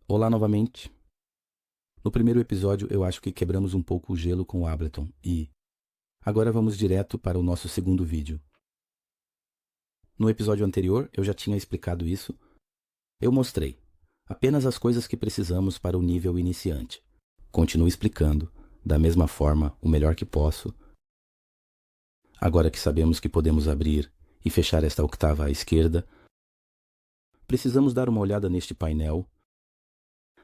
Olá novamente. No primeiro episódio eu acho que quebramos um pouco o gelo com o Ableton e agora vamos direto para o nosso segundo vídeo. No episódio anterior eu já tinha explicado isso. Eu mostrei apenas as coisas que precisamos para o nível iniciante. Continuo explicando, da mesma forma, o melhor que posso. Agora que sabemos que podemos abrir e fechar esta octava à esquerda, precisamos dar uma olhada neste painel.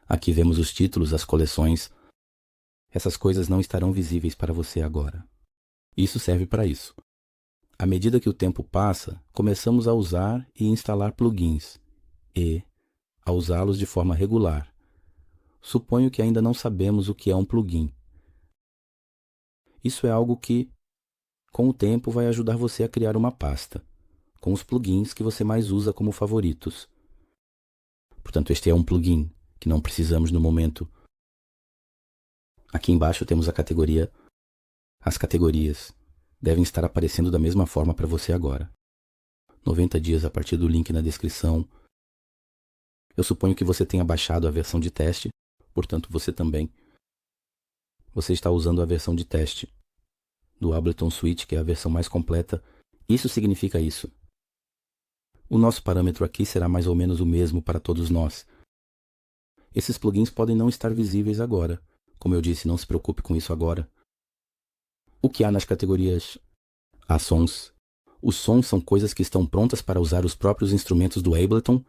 Aqui vemos os títulos, as coleções. Essas coisas não estarão visíveis para você agora. Isso serve para isso. À medida que o tempo passa, começamos a usar e instalar plugins e a usá-los de forma regular. Suponho que ainda não sabemos o que é um plugin. Isso é algo que, com o tempo, vai ajudar você a criar uma pasta com os plugins que você mais usa como favoritos. Portanto, este é um plugin que não precisamos no momento. Aqui embaixo temos a categoria. As categorias devem estar aparecendo da mesma forma para você agora. 90 dias a partir do link na descrição. Eu suponho que você tenha baixado a versão de teste, portanto você também. Você está usando a versão de teste do Ableton Suite, que é a versão mais completa. Isso significa isso. O nosso parâmetro aqui será mais ou menos o mesmo para todos nós. Esses plugins podem não estar visíveis agora. Como eu disse, não se preocupe com isso agora. O que há nas categorias? Há sons. Os sons são coisas que estão prontas para usar os próprios instrumentos do Ableton.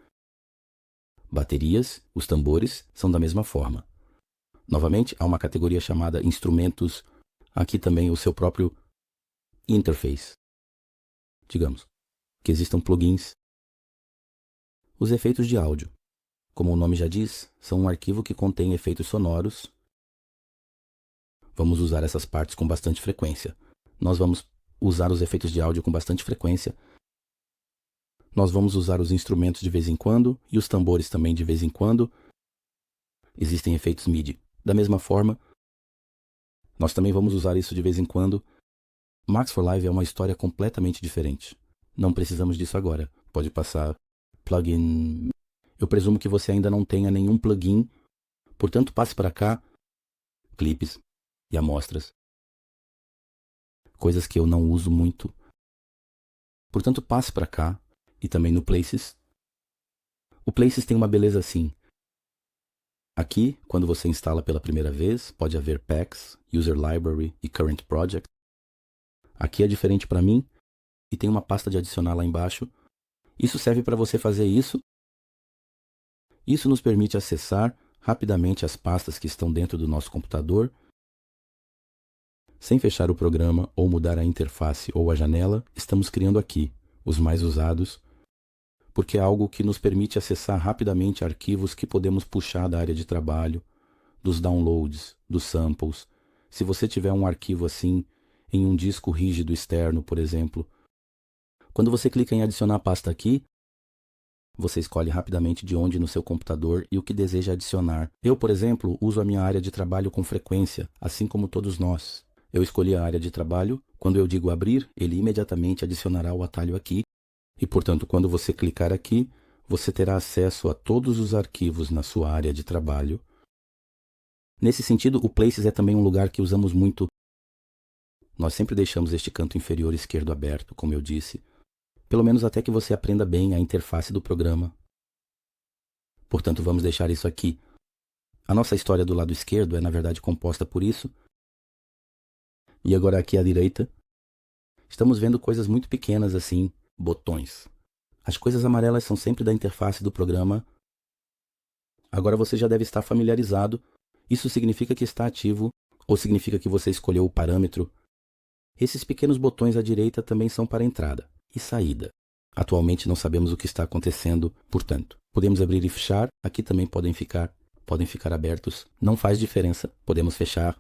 Baterias, os tambores, são da mesma forma. Novamente, há uma categoria chamada instrumentos. Aqui também o seu próprio interface. Digamos que existam plugins. Os efeitos de áudio. Como o nome já diz, são um arquivo que contém efeitos sonoros. Vamos usar essas partes com bastante frequência. Nós vamos usar os efeitos de áudio com bastante frequência. Nós vamos usar os instrumentos de vez em quando e os tambores também de vez em quando. Existem efeitos MIDI. Da mesma forma, nós também vamos usar isso de vez em quando. Max for Live é uma história completamente diferente. Não precisamos disso agora. Pode passar plugin. Eu presumo que você ainda não tenha nenhum plugin. Portanto, passe para cá. Clipes e amostras. Coisas que eu não uso muito. Portanto, passe para cá. E também no Places. O Places tem uma beleza assim. Aqui, quando você instala pela primeira vez, pode haver packs, user library e current project. Aqui é diferente para mim e tem uma pasta de adicionar lá embaixo. Isso serve para você fazer isso. Isso nos permite acessar rapidamente as pastas que estão dentro do nosso computador, sem fechar o programa ou mudar a interface ou a janela. Estamos criando aqui os mais usados, porque é algo que nos permite acessar rapidamente arquivos que podemos puxar da área de trabalho, dos downloads, dos samples. Se você tiver um arquivo assim, em um disco rígido externo, por exemplo, quando você clica em adicionar a pasta aqui, você escolhe rapidamente de onde no seu computador e o que deseja adicionar. Eu, por exemplo, uso a minha área de trabalho com frequência, assim como todos nós. Eu escolhi a área de trabalho. Quando eu digo abrir, ele imediatamente adicionará o atalho aqui. E, portanto, quando você clicar aqui, você terá acesso a todos os arquivos na sua área de trabalho. Nesse sentido, o Places é também um lugar que usamos muito. Nós sempre deixamos este canto inferior esquerdo aberto, como eu disse, pelo menos até que você aprenda bem a interface do programa. Portanto, vamos deixar isso aqui. A nossa história do lado esquerdo é, na verdade, composta por isso. E agora aqui à direita, estamos vendo coisas muito pequenas assim, botões. As coisas amarelas são sempre da interface do programa. Agora você já deve estar familiarizado. Isso significa que está ativo, ou significa que você escolheu o parâmetro. Esses pequenos botões à direita também são para entrada e saída. Atualmente não sabemos o que está acontecendo, portanto, podemos abrir e fechar. Aqui também podem ficar abertos. Não faz diferença, podemos fechar.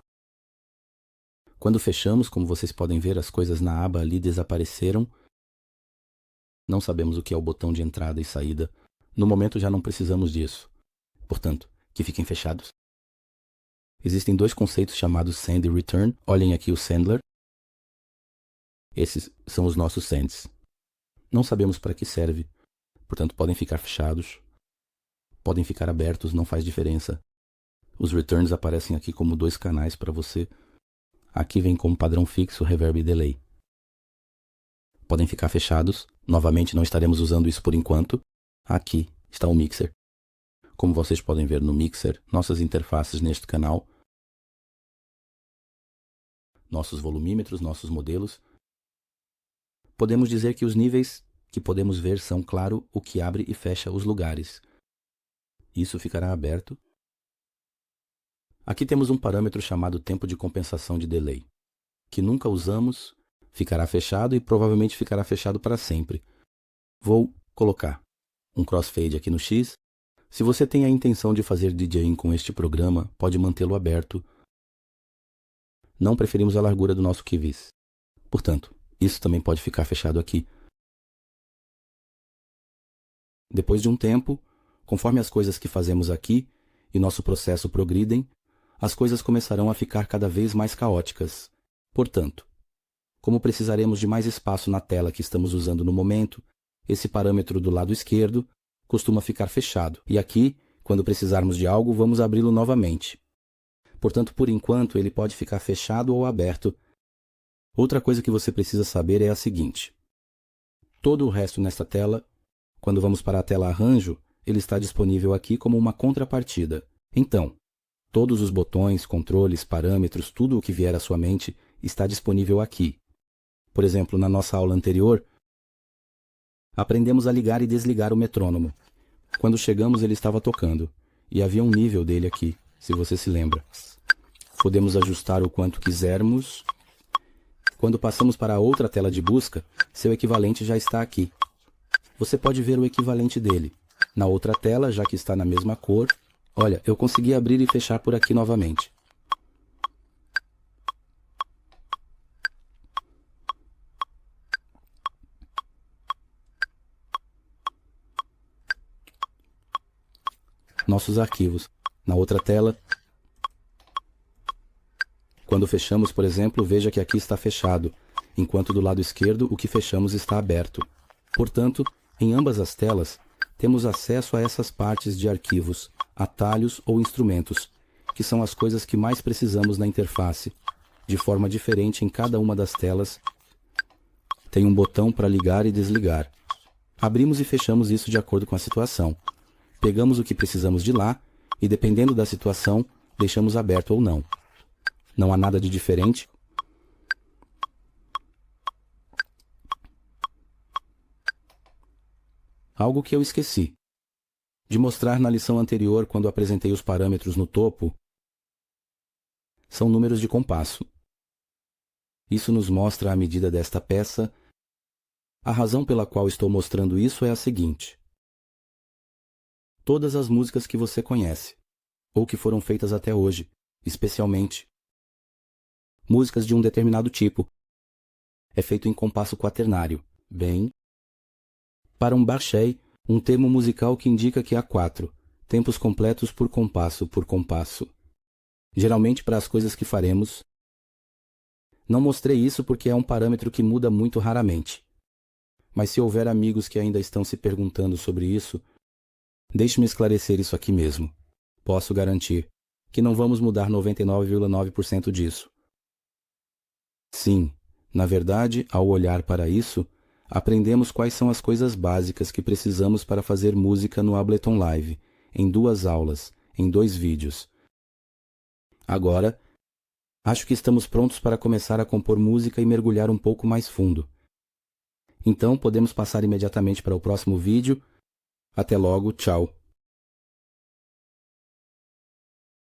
Quando fechamos, como vocês podem ver, as coisas na aba ali desapareceram. Não sabemos o que é o botão de entrada e saída. No momento já não precisamos disso. Portanto, que fiquem fechados. Existem dois conceitos chamados Send e Return. Olhem aqui o Sendler. Esses são os nossos Sends. Não sabemos para que serve, portanto podem ficar fechados. podem ficar abertos, não faz diferença. Os returns aparecem aqui como 2 canais para você. Aqui vem como padrão fixo reverb e delay. Podem ficar fechados. Novamente, não estaremos usando isso por enquanto. Aqui está o mixer. Como vocês podem ver no mixer, nossas interfaces neste canal, nossos volumímetros, nossos modelos. Podemos dizer que os níveis que podemos ver são, claro, o que abre e fecha os lugares. Isso ficará aberto. Aqui temos um parâmetro chamado tempo de compensação de delay, que nunca usamos, ficará fechado e provavelmente ficará fechado para sempre. Vou colocar um crossfade aqui no X. Se você tem a intenção de fazer DJing com este programa, pode mantê-lo aberto. Não preferimos a largura do nosso Kevis. Portanto, isso também pode ficar fechado aqui. Depois de um tempo, conforme as coisas que fazemos aqui e nosso processo progridem, as coisas começarão a ficar cada vez mais caóticas. Portanto, como precisaremos de mais espaço na tela que estamos usando no momento, esse parâmetro do lado esquerdo costuma ficar fechado. E aqui, quando precisarmos de algo, vamos abri-lo novamente. Portanto, por enquanto, ele pode ficar fechado ou aberto. Outra coisa que você precisa saber é a seguinte. Todo o resto nesta tela, quando vamos para a tela Arranjo, ele está disponível aqui como uma contrapartida. Então, todos os botões, controles, parâmetros, tudo o que vier à sua mente está disponível aqui. Por exemplo, na nossa aula anterior, aprendemos a ligar e desligar o metrônomo. Quando chegamos, ele estava tocando, e havia um nível dele aqui, se você se lembra. Podemos ajustar o quanto quisermos. Quando passamos para a outra tela de busca, seu equivalente já está aqui. Você pode ver o equivalente dele. Na outra tela, já que está na mesma cor, olha, eu consegui abrir e fechar por aqui novamente. Nossos arquivos. Na outra tela, quando fechamos, por exemplo, veja que aqui está fechado, enquanto do lado esquerdo o que fechamos está aberto. Portanto, em ambas as telas, temos acesso a essas partes de arquivos, atalhos ou instrumentos, que são as coisas que mais precisamos na interface. De forma diferente em cada uma das telas, tem um botão para ligar e desligar. Abrimos e fechamos isso de acordo com a situação. Pegamos o que precisamos de lá e, dependendo da situação, deixamos aberto ou não. Não há nada de diferente. Algo que eu esqueci de mostrar na lição anterior, quando apresentei os parâmetros no topo, são números de compasso. Isso nos mostra a medida desta peça. A razão pela qual estou mostrando isso é a seguinte. Todas as músicas que você conhece, ou que foram feitas até hoje, especialmente músicas de um determinado tipo, é feito em compasso quaternário. Bem, para um Barshey, um termo musical que indica que há 4 tempos completos por compasso. Geralmente para as coisas que faremos. Não mostrei isso porque é um parâmetro que muda muito raramente. Mas se houver amigos que ainda estão se perguntando sobre isso, deixe-me esclarecer isso aqui mesmo. Posso garantir que não vamos mudar 99,9% disso. Sim, na verdade, ao olhar para isso, aprendemos quais são as coisas básicas que precisamos para fazer música no Ableton Live, em 2 aulas, em 2 vídeos. Agora, acho que estamos prontos para começar a compor música e mergulhar um pouco mais fundo. Então, podemos passar imediatamente para o próximo vídeo. Até logo, tchau!